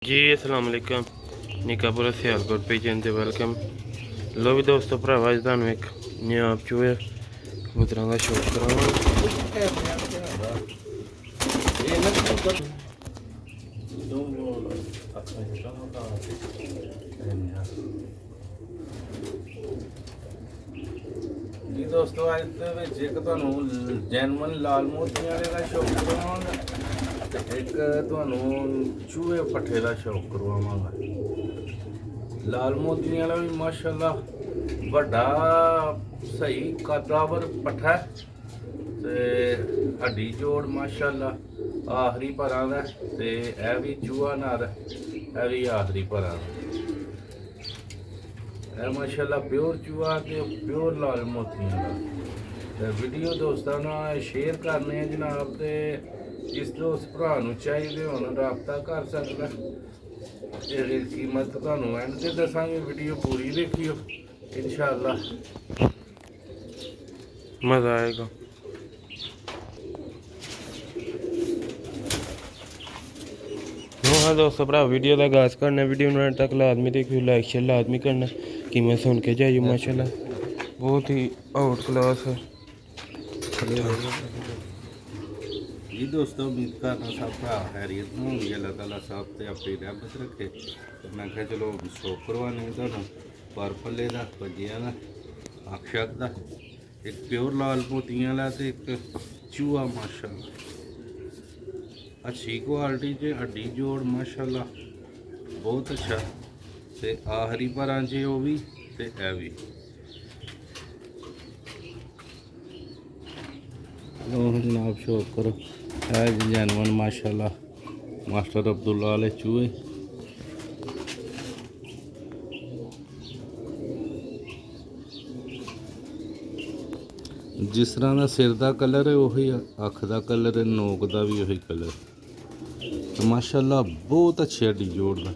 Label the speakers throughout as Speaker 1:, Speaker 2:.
Speaker 1: जी अस्सलाम वालेकुम निकापुरा सियालकोट पेजन ते वेलकम। लो भी दोस्तों भरावा अज तुहानू एक न्याप चूहे कबूतरां दा शौक
Speaker 2: जी दोस्तों अज दे एक तुहानू जैनवन लाल मोतियां वाले दा शौक करवावांगा ते एक तुहानू चूहे पट्ठे दा शौक करवावांगा। लाल मोतियां वाला भी माशाअल्लाह वड्डा सही कदावर पट्ठा ते हड्डी जोड़ माशाअल्लाह आखरी भरां दा ते ए भी चूहा नर ए भी आखरी भरां दा। माशाअल्लाह प्योर चूहा ते प्योर लाल मोतियां का वीडियो दोस्तों नाल शेयर करने जनाब। ते जिस दोस्त भरा नूं चाहिए होन राबता कर सकदा। एहदी कीमत तुहानूं एंड ते दसांगे, वीडियो पूरी देखियो इंशाअल्लाह
Speaker 1: मज़ा आएगा। हाँ दोस्तों भरा वीडियो का आगाज़ करना, वीडियो में तक लाजमी देखियो, लाइक शेयर लाजमी करना। कीमत सुन के जाइए माशाल्लाह बहुत ही आउट क्लास है।
Speaker 2: जी दोस्तों उम्मीद करना सब भरा खैरियत में होंगे, अल्लाह ताला सब ते अपनी रहमत रखे। तो मैं कहा चलो शौक करवाने तुहानूं पर पल्ले दा बजिया दा अक्षत दा एक प्योर लाल मोतियां वाला ते एक चूहा माशाअल्लाह अच्छी क्वालिटी च हड्डी जोड़ माशाअल्लाह बहुत अच्छा ते आखरी भरां च वो भी ते ए भी। लो जनाब शौक करो है जैनवन माशाअल्लाह मास्टर अब्दुल्ला वाले चूहे। जिस तरह का सिर का कलर है उही अख का कलर है, नोक का भी उही कलर तो माशाअल्लाह बहुत अच्छी हड्डी जोड़ दा।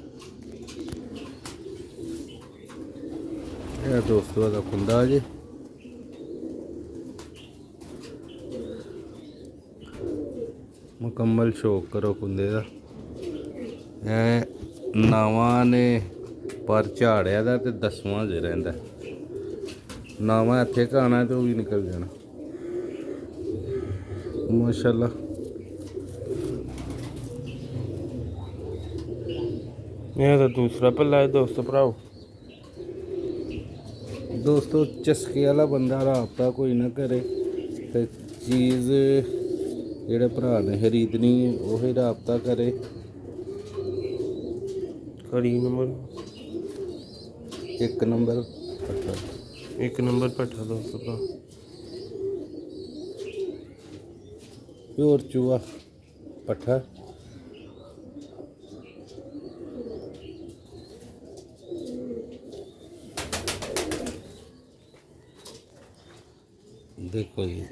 Speaker 2: दोस्तों का खुंदा जे मुकम्मल शौक करो कुंदे का नावा ने पर झाड़िया दा ते 10वां जे रहिंदा नावा इत्थे घाना तो भी निकल जाना माशाअल्लाह।
Speaker 1: यह तो दूसरा पल्ला है दोस्तों भराओ।
Speaker 2: दोस्तों चस्के वाला बंदा राबता कोई ना करे तो चीज़ जेह्ड़े भरा ने खरीदनी वही राबता करे।
Speaker 1: खड़ी नंबर
Speaker 2: एक नंबर पट्ठा
Speaker 1: एक नंबर पट्ठा दोस्तों भरा।
Speaker 2: प्योर चूहा पट्ठा देखो ये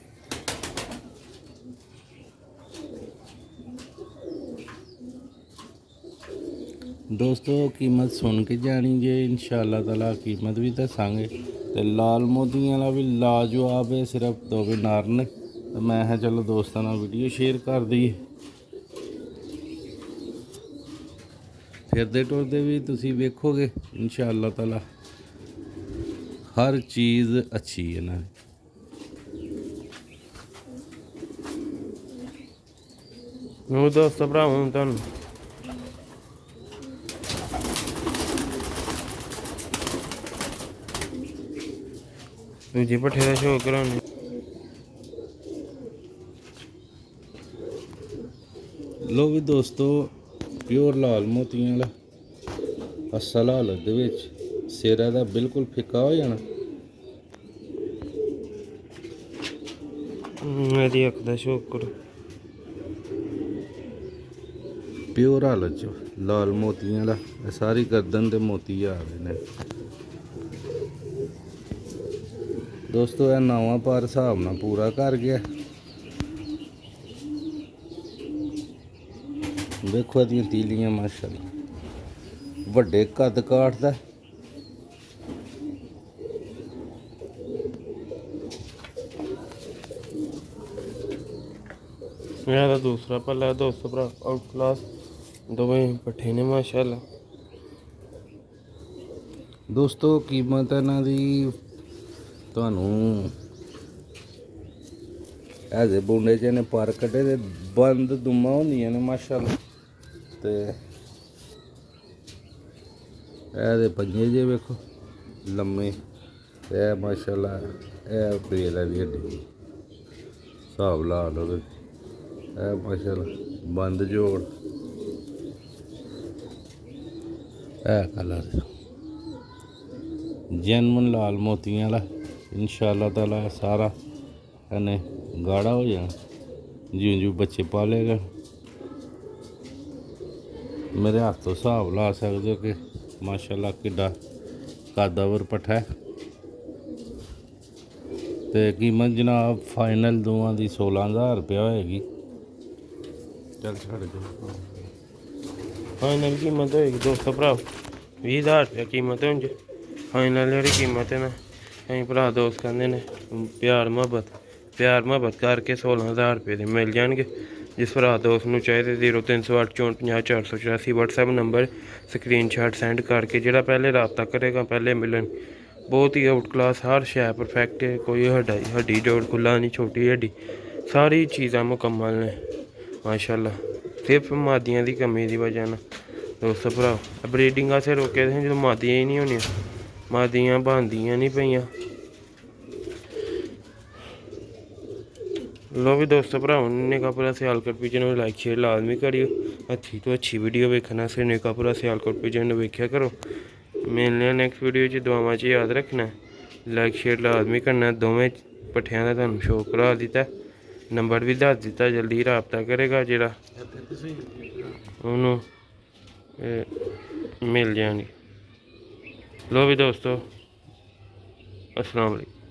Speaker 2: दोस्तों कीमत सुन के जानी जे इंशाअल्लाह ताला कीमत भी दसांगे। ते लाल मोतियां वाला भी लाजवाब है, सिर्फ दो भी नार ने तो मैं है चलो दोस्तों नाल वीडियो शेयर कर दी। फिरदे टुरदे भी तुसी वेखोगे इंशाअल्लाह ताला हर चीज़ अच्छी है ना।
Speaker 1: वो दोस्तों भरा हूँ तुहानू दूजे पट्ठे का शौक कराने।
Speaker 2: लो भी दोस्तों प्योर लाल मोतियां वाला असल हालत दे विच सिरा दा बिल्कुल फिक्का हो जाना।
Speaker 1: मेरी अख का शौक करो
Speaker 2: प्योर हालत च लाल मोतियां वाला सारी गर्दन दे मोती आ रहे ने दोस्तों। यह नावां पर हिसाब नाल पूरा कर गया। देखो दियां तीलियां माशाअल्लाह वड्डे कद काठ दा
Speaker 1: यह तो दूसरा पल्ला है दोस्तों भरा आउट क्लास। ਦੋਵੇਂ ਪੱਠੇ ਨੇ ਮਾਸ਼ਾਅੱਲਾ।
Speaker 2: ਦੋਸਤੋ ਕੀਮਤ ਇਹਨਾਂ ਦੀ ਤੁਹਾਨੂੰ ਐਦੇ ਬੁੰਡੇ ਚ ਨੇ ਪਰ ਕੱਢੇ ਤੇ ਬੰਦ ਦੁਮਾ ਹੁੰਦੀਆਂ ਨੇ ਮਾਸ਼ਾਅੱਲਾ। ਤੇ ਇਹਦੇ ਪੰਜੇ ਜੇ ਵੇਖੋ ਲੰਮੇ ਤੇ ਇਹ ਮਾਸ਼ਾਅੱਲਾ ਇਹ ਪੇਲ ਹੈ ਦੀ ਹੱਡੀ ਹਿਸਾਬ ਲਾ ਲਓ। ਇਹ ਮਾਸ਼ਾਅੱਲਾ ਬੰਦ ਜੋੜ ਇਹ ਕਲਰ ਜੈਨੂਨ ਲਾਲ ਮੋਤੀਆਂ ਵਾਲਾ इंशाअल्लाह ताला सारा ਇਹਨੇ ਗਾੜਾ ਹੋ ਜਾਣਾ ਜਿਉਂ ਜਿਉਂ ਬੱਚੇ ਪਾਲੇਗਾ। ਮੇਰੇ ਹੱਥ ਤੋਂ ਹਿਸਾਬ ਲਾ ਸਕਦੇ ਹੋ ਕਿ ਮਾਸ਼ਾਅੱਲਾ ਕਿੱਡਾ ਕਾਦਾਵਰ ਪੱਠਾ ਹੈ। ਤੇ ਕੀਮਤ ਜਨਾਬ ਫਾਈਨਲ ਦੋਵਾਂ ਦੀ 16000 ਰੁਪਇਆ ਹੋਏਗੀ। ਚੱਲ ਛੱਡ ਦੇ
Speaker 1: ਫਾਈਨਲ ਕੀਮਤ ਹੋਏਗੀ ਦੋਸਤੋ ਭਰਾ 20000 ਰੁਪਇਆ ਕੀਮਤ ਹੈ। ਫਾਈਨਲ ਜਿਹੜੀ ਕੀਮਤ ਹੈ ਨਾ ਕਈ ਭਰਾ ਦੋਸਤ ਕਹਿੰਦੇ ਨੇ ਪਿਆਰ ਮੁਹੱਬਤ ਕਰਕੇ 16000 ਰੁਪਏ ਦੇ ਮਿਲ ਜਾਣਗੇ। ਜਿਸ ਭਰਾ ਦੋਸਤ ਨੂੰ ਚਾਹੀਦੇ 0308 54 484 WhatsApp ਨੰਬਰ ਸਕਰੀਨਸ਼ਾਟ ਸੈਂਡ ਕਰਕੇ ਜਿਹੜਾ ਪਹਿਲੇ ਰਾਬਤਾ ਕਰੇਗਾ ਪਹਿਲੇ ਮਿਲਣ। ਬਹੁਤ ਹੀ ਆਊਟ ਕਲਾਸ ਹਰ ਸ਼ੈ ਪਰਫੈਕਟ ਹੈ। ਕੋਈ ਹੱਡੀ ਜੋੜ ਖੁੱਲਾ ਨਹੀਂ, ਛੋਟੀ ਹੱਡੀ, ਸਾਰੀ ਚੀਜ਼ਾਂ ਮੁਕੰਮਲ ਨੇ ਮਾਸ਼ਾਅੱਲਾ। ਸਿਰਫ ਮਾਦੀਆਂ ਦੀ ਕਮੀ ਦੀ ਵਜ੍ਹਾ ਨਾਲ ਦੋਸਤੋ ਭਰਾ ਬਰੀਡਿੰਗ ਵਾਸਤੇ ਰੋਕੇ ਸੀ ਜਦੋਂ ਮਾਦੀਆਂ ਹੀ ਨਹੀਂ ਹੋਣੀਆਂ, ਮਾਦੀਆਂ ਬਣਦੀਆਂ ਨਹੀਂ ਪਈਆਂ। लो भी दोस्तों भरावां निकाहपुरा सियालकोट पिजन में लाइक शेयर लाजमी करियो। अच्छी तो अच्छी वीडियो वेखना से निकाहपुरा सियालकोट पिजन वेख्या करो। मिलने नेक्स्ट वीडियो च दुआवां च याद रखना, लाइक शेयर लाजमी करना। दोवें पट्ठियां दा तुहानूं शो करा दित्ता, नंबर भी दस दित्ता, जल्दी राबता करेगा जेड़ा उन्होंने मिल जाएंगे। लो भी दोस्तों अस्सलाम वालेकुम।